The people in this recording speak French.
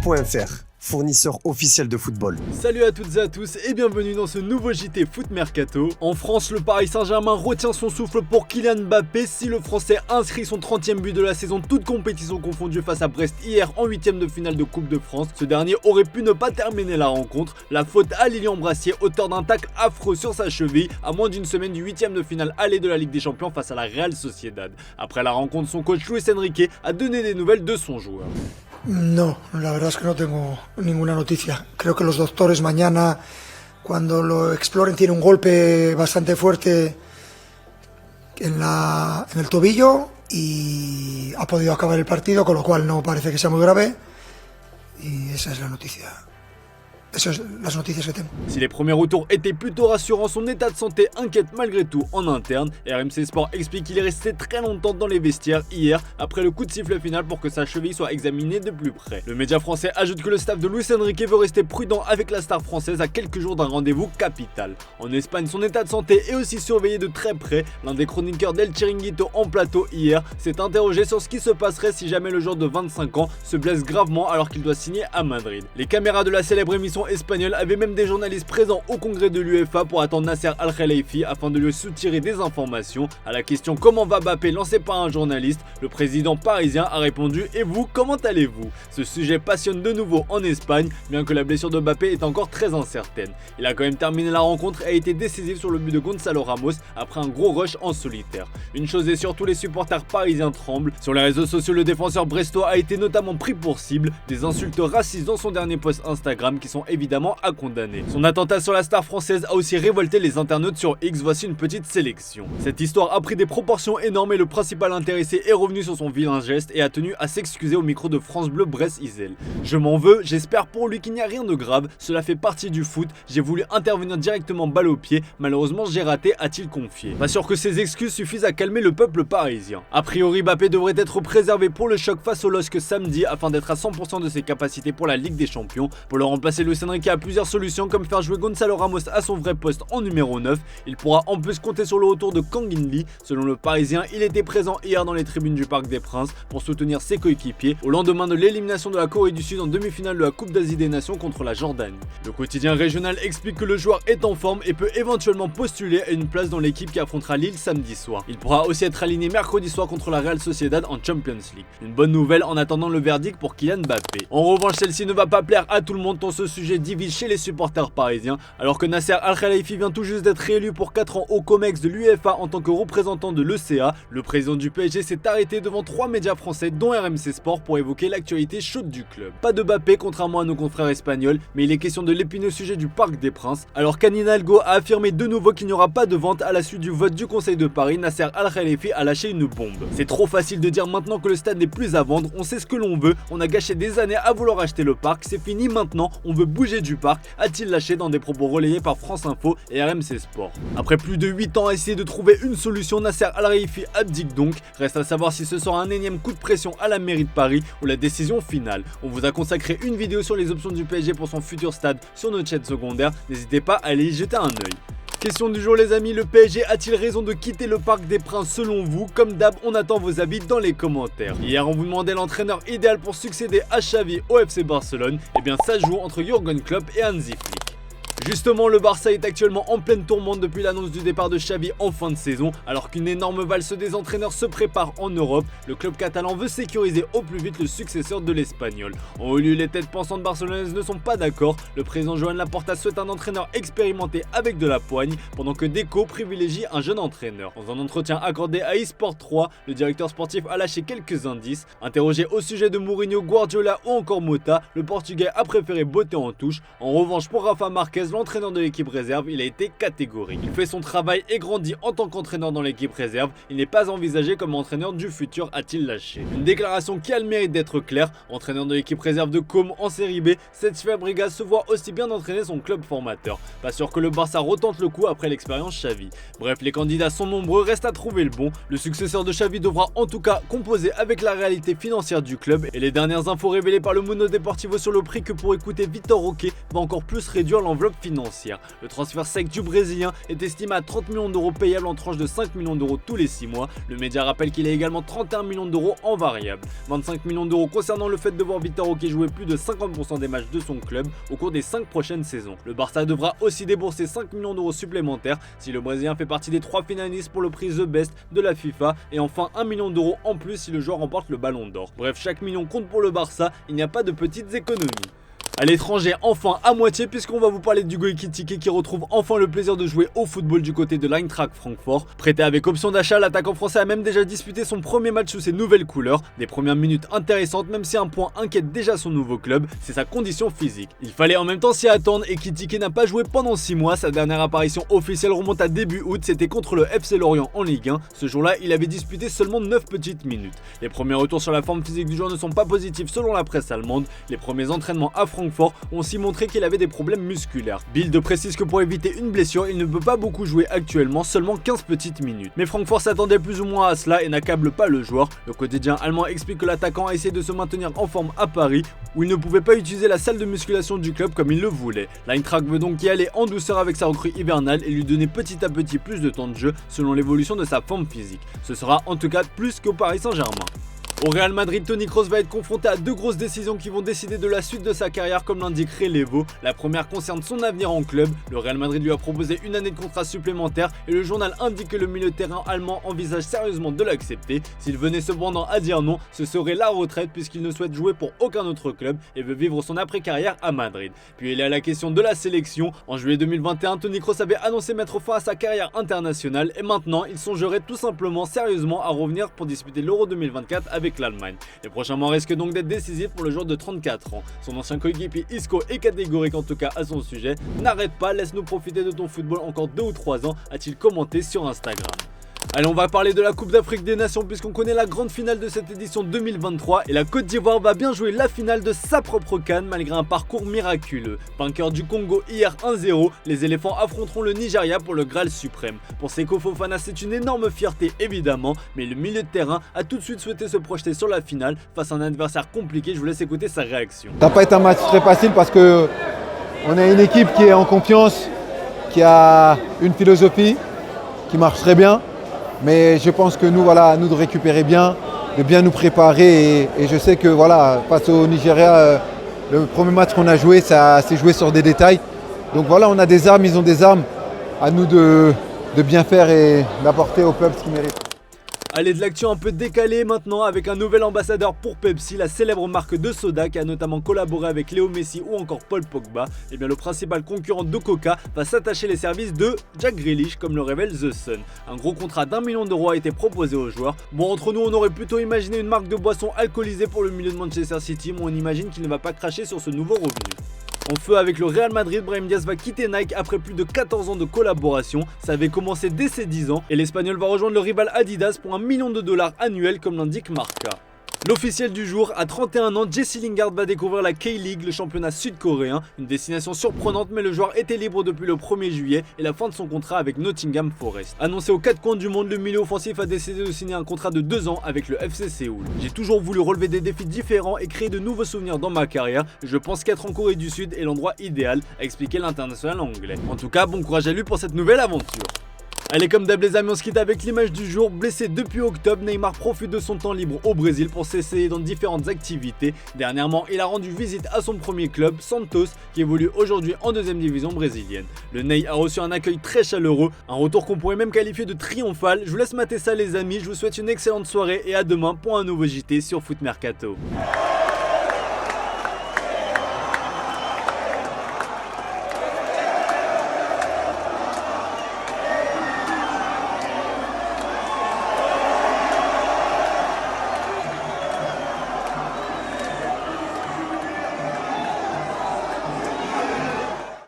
Sport.fr, fournisseur officiel de football. Salut à toutes et à tous et bienvenue dans ce nouveau JT Foot Mercato. En France, le Paris Saint-Germain retient son souffle pour Kylian Mbappé. Si le Français inscrit son 30e but de la saison, toute compétition confondue face à Brest hier en 8e de finale de Coupe de France, ce dernier aurait pu ne pas terminer la rencontre. La faute à Lilian Brassier, auteur d'un tacle affreux sur sa cheville, à moins d'une semaine du 8e de finale aller de la Ligue des Champions face à la Real Sociedad. Après la rencontre, son coach Luis Enrique a donné des nouvelles de son joueur. No, la verdad es que no tengo ninguna noticia. Creo que los doctores mañana, cuando lo exploren, tiene un golpe bastante fuerte en el tobillo y ha podido acabar el partido, con lo cual no parece que sea muy grave. Y esa es la noticia. Esas son las noticias que tengo. Si les premiers retours étaient plutôt rassurants, son état de santé inquiète malgré tout en interne. RMC Sport explique qu'il est resté très longtemps dans les vestiaires hier après le coup de sifflet final pour que sa cheville soit examinée de plus près. Le média français ajoute que le staff de Luis Enrique veut rester prudent avec la star française à quelques jours d'un rendez-vous capital. En Espagne, son état de santé est aussi surveillé de très près. L'un des chroniqueurs d'El Chiringuito en plateau hier s'est interrogé sur ce qui se passerait si jamais le joueur de 25 ans se blesse gravement alors qu'il doit signer à Madrid. Les caméras de la célèbre émission espagnole avait même des journalistes présents au congrès de l'UEFA pour attendre Nasser Al-Khelaifi afin de lui soutirer des informations. À la question comment va Mbappé lancée par un journaliste, le président parisien a répondu « Et vous, comment allez-vous ?» Ce sujet passionne de nouveau en Espagne, bien que la blessure de Mbappé est encore très incertaine. Il a quand même terminé la rencontre et a été décisif sur le but de Gonzalo Ramos après un gros rush en solitaire. Une chose est sûre, tous les supporters parisiens tremblent. Sur les réseaux sociaux, le défenseur brestois a été notamment pris pour cible, des insultes racistes dans son dernier post Instagram qui sont évidemment à condamner. Son attentat sur la star française a aussi révolté les internautes sur X, voici une petite sélection. Cette histoire a pris des proportions énormes et le principal intéressé est revenu sur son vilain geste et a tenu à s'excuser au micro de France Bleu Brest-Isel. Je m'en veux, j'espère pour lui qu'il n'y a rien de grave, cela fait partie du foot, j'ai voulu intervenir directement balle au pied, malheureusement j'ai raté, a-t-il confié. Pas sûr que ces excuses suffisent à calmer le peuple parisien. A priori, Mbappé devrait être préservé pour le choc face au LOSC samedi afin d'être à 100% de ses capacités pour la Ligue des Champions. Pour le remplacer, Luis Enrique a plusieurs solutions comme faire jouer Gonzalo Ramos à son vrai poste en numéro 9. Il pourra en plus compter sur le retour de Kang In-lee. Selon le Parisien, il était présent hier dans les tribunes du Parc des Princes pour soutenir ses coéquipiers au lendemain de l'élimination de la Corée du Sud en demi-finale de la Coupe d'Asie des Nations contre la Jordanie. Le quotidien régional explique que le joueur est en forme et peut éventuellement postuler à une place dans l'équipe qui affrontera Lille samedi soir. Il pourra aussi être aligné mercredi soir contre la Real Sociedad en Champions League. Une bonne nouvelle en attendant le verdict pour Kylian Mbappé. En revanche, celle-ci ne va pas plaire à tout le monde tant ce sujet divise chez les supporters parisiens. Alors que Nasser Al-Khelaifi vient tout juste d'être réélu pour 4 ans au COMEX de l'UEFA en tant que représentant de l'ECA, le président du PSG s'est arrêté devant 3 médias français dont RMC Sport pour évoquer l'actualité chaude du club. Pas de Mbappé contrairement à nos confrères espagnols, mais il est question de l'épineux sujet du Parc des Princes. Alors qu'Anne Hidalgo a affirmé de nouveau qu'il n'y aura pas de vente à la suite du vote du Conseil de Paris, Nasser Al-Khelaifi a lâché une bombe. C'est trop facile de dire maintenant que le stade n'est plus à vendre, on sait ce que l'on veut, on a gâché des années à vouloir acheter le parc, c'est fini maintenant, on veut bouger du parc, a-t-il lâché dans des propos relayés par France Info et RMC Sport. Après plus de 8 ans à essayer de trouver une solution, Nasser Al-Khelaifi abdique donc. Reste à savoir si ce sera un énième coup de pression à la mairie de Paris ou la décision finale. On vous a consacré une vidéo sur les options du PSG pour son futur stade sur notre chaîne secondaire, n'hésitez pas à aller y jeter un œil. Question du jour les amis, le PSG a-t-il raison de quitter le Parc des Princes selon vous? Comme d'hab, on attend vos avis dans les commentaires. Hier, on vous demandait l'entraîneur idéal pour succéder à Xavi au FC Barcelone. Et bien ça joue entre Jürgen Klopp et Hansi Flick. Justement, le Barça est actuellement en pleine tourmente depuis l'annonce du départ de Xavi en fin de saison. Alors qu'une énorme valse des entraîneurs se prépare en Europe, le club catalan veut sécuriser au plus vite le successeur de l'Espagnol. En haut lieu, les têtes pensantes barcelonaises ne sont pas d'accord. Le président Joan Laporta souhaite un entraîneur expérimenté avec de la poigne, pendant que Deco privilégie un jeune entraîneur. Dans un entretien accordé à eSport 3, le directeur sportif a lâché quelques indices. Interrogé au sujet de Mourinho, Guardiola ou encore Mota, le Portugais a préféré botter en touche. En revanche, pour Rafa Marquez, l'entraîneur de l'équipe réserve, il a été catégorique. Il fait son travail et grandit en tant qu'entraîneur dans l'équipe réserve. Il n'est pas envisagé comme entraîneur du futur, a-t-il lâché. Une déclaration qui a le mérite d'être claire. Entraîneur de l'équipe réserve de Côme en série B, Cesc Fabregas se voit aussi bien entraîner son club formateur. Pas sûr que le Barça retente le coup après l'expérience Xavi. Bref, les candidats sont nombreux, reste à trouver le bon. Le successeur de Xavi devra en tout cas composer avec la réalité financière du club et les dernières infos révélées par le Mundo Deportivo sur le prix que pour écouter Vitor Roque va encore plus réduire l'enveloppe contrainte financière. Le transfert sec du Brésilien est estimé à 30 millions d'euros payables en tranche de 5 millions d'euros tous les 6 mois. Le média rappelle qu'il a également 31 millions d'euros en variable. 25 millions d'euros concernant le fait de voir Vitor Roque jouer plus de 50% des matchs de son club au cours des 5 prochaines saisons. Le Barça devra aussi débourser 5 millions d'euros supplémentaires si le Brésilien fait partie des 3 finalistes pour le prix The Best de la FIFA, et enfin 1 million d'euros en plus si le joueur remporte le Ballon d'Or. Bref, chaque million compte pour le Barça, il n'y a pas de petites économies. À l'étranger, enfin à moitié, puisqu'on va vous parler d'Hugo Ekitike qui retrouve enfin le plaisir de jouer au football du côté de l'Eintracht Francfort. Prêté avec option d'achat, l'attaquant français a même déjà disputé son premier match sous ses nouvelles couleurs. Des premières minutes intéressantes, même si un point inquiète déjà son nouveau club, c'est sa condition physique. Il fallait en même temps s'y attendre. Ekitike n'a pas joué pendant 6 mois, sa dernière apparition officielle remonte à début août, c'était contre le FC Lorient en Ligue 1. Ce jour-là, il avait disputé seulement 9 petites minutes. Les premiers retours sur la forme physique du joueur ne sont pas positifs selon la presse allemande. Les premiers entraînements à Francfort ont aussi montré qu'il avait des problèmes musculaires. Bild précise que pour éviter une blessure, il ne peut pas beaucoup jouer actuellement, seulement 15 petites minutes. Mais Francfort s'attendait plus ou moins à cela et n'accable pas le joueur. Le quotidien allemand explique que l'attaquant a essayé de se maintenir en forme à Paris, où il ne pouvait pas utiliser la salle de musculation du club comme il le voulait. L'Eintracht veut donc y aller en douceur avec sa recrue hivernale et lui donner petit à petit plus de temps de jeu selon l'évolution de sa forme physique. Ce sera en tout cas plus qu'au Paris Saint-Germain. Au Real Madrid, Toni Kroos va être confronté à 2 grosses décisions qui vont décider de la suite de sa carrière, comme l'indique Relevo. La première concerne son avenir en club. Le Real Madrid lui a proposé une année de contrat supplémentaire et le journal indique que le milieu de terrain allemand envisage sérieusement de l'accepter. S'il venait cependant à dire non, ce serait la retraite puisqu'il ne souhaite jouer pour aucun autre club et veut vivre son après-carrière à Madrid. Puis il y a la question de la sélection. En juillet 2021, Toni Kroos avait annoncé mettre fin à sa carrière internationale et maintenant il songerait tout simplement sérieusement à revenir pour disputer l'Euro 2024 avec l'Allemagne. Les prochains mois risquent donc d'être décisifs pour le joueur de 34 ans. Son ancien coéquipier Isco est catégorique en tout cas à son sujet. N'arrête pas, laisse-nous profiter de ton football encore 2 ou 3 ans, a-t-il commenté sur Instagram. Allez, on va parler de la Coupe d'Afrique des Nations puisqu'on connaît la grande finale de cette édition 2023 et la Côte d'Ivoire va bien jouer la finale de sa propre CAN malgré un parcours miraculeux. Vainqueur du Congo hier 1-0, les éléphants affronteront le Nigeria pour le Graal suprême. Pour Seko Fofana, c'est une énorme fierté évidemment, mais le milieu de terrain a tout de suite souhaité se projeter sur la finale face à un adversaire compliqué. Je vous laisse écouter sa réaction. Ça n'a pas été un match très facile parce que on a une équipe qui est en confiance, qui a une philosophie qui marche très bien. Mais je pense que nous, voilà, à nous de récupérer bien, de bien nous préparer. Et je sais que voilà, face au Nigeria, le premier match qu'on a joué, ça s'est joué sur des détails. Donc voilà, on a des armes, ils ont des armes. À nous de bien faire et d'apporter au peuple ce qu'il mérite. Allez, de l'actu un peu décalée maintenant avec un nouvel ambassadeur pour Pepsi, la célèbre marque de soda qui a notamment collaboré avec Léo Messi ou encore Paul Pogba. Et bien le principal concurrent de Coca va s'attacher les services de Jack Grealish comme le révèle The Sun. Un gros contrat d'1 million d'euros a été proposé aux joueurs. Bon, entre nous on aurait plutôt imaginé une marque de boisson alcoolisée pour le milieu de Manchester City, mais on imagine qu'il ne va pas cracher sur ce nouveau revenu. En feu avec le Real Madrid, Brahim Diaz va quitter Nike après plus de 14 ans de collaboration. Ça avait commencé dès ses 10 ans et l'Espagnol va rejoindre le rival Adidas pour $1 million annuel comme l'indique Marca. L'officiel du jour, à 31 ans, Jesse Lingard va découvrir la K-League, le championnat sud-coréen. Une destination surprenante, mais le joueur était libre depuis le 1er juillet et la fin de son contrat avec Nottingham Forest. Annoncé aux 4 coins du monde, le milieu offensif a décidé de signer un contrat de 2 ans avec le FC Séoul. J'ai toujours voulu relever des défis différents et créer de nouveaux souvenirs dans ma carrière. Je pense qu'être en Corée du Sud est l'endroit idéal, a expliqué l'international anglais. En tout cas, bon courage à lui pour cette nouvelle aventure. Allez, comme d'hab les amis, on se quitte avec l'image du jour. Blessé depuis octobre, Neymar profite de son temps libre au Brésil pour s'essayer dans différentes activités. Dernièrement, il a rendu visite à son premier club, Santos, qui évolue aujourd'hui en 2e division brésilienne. Le Ney a reçu un accueil très chaleureux, un retour qu'on pourrait même qualifier de triomphal. Je vous laisse mater ça les amis, je vous souhaite une excellente soirée et à demain pour un nouveau JT sur Foot Mercato.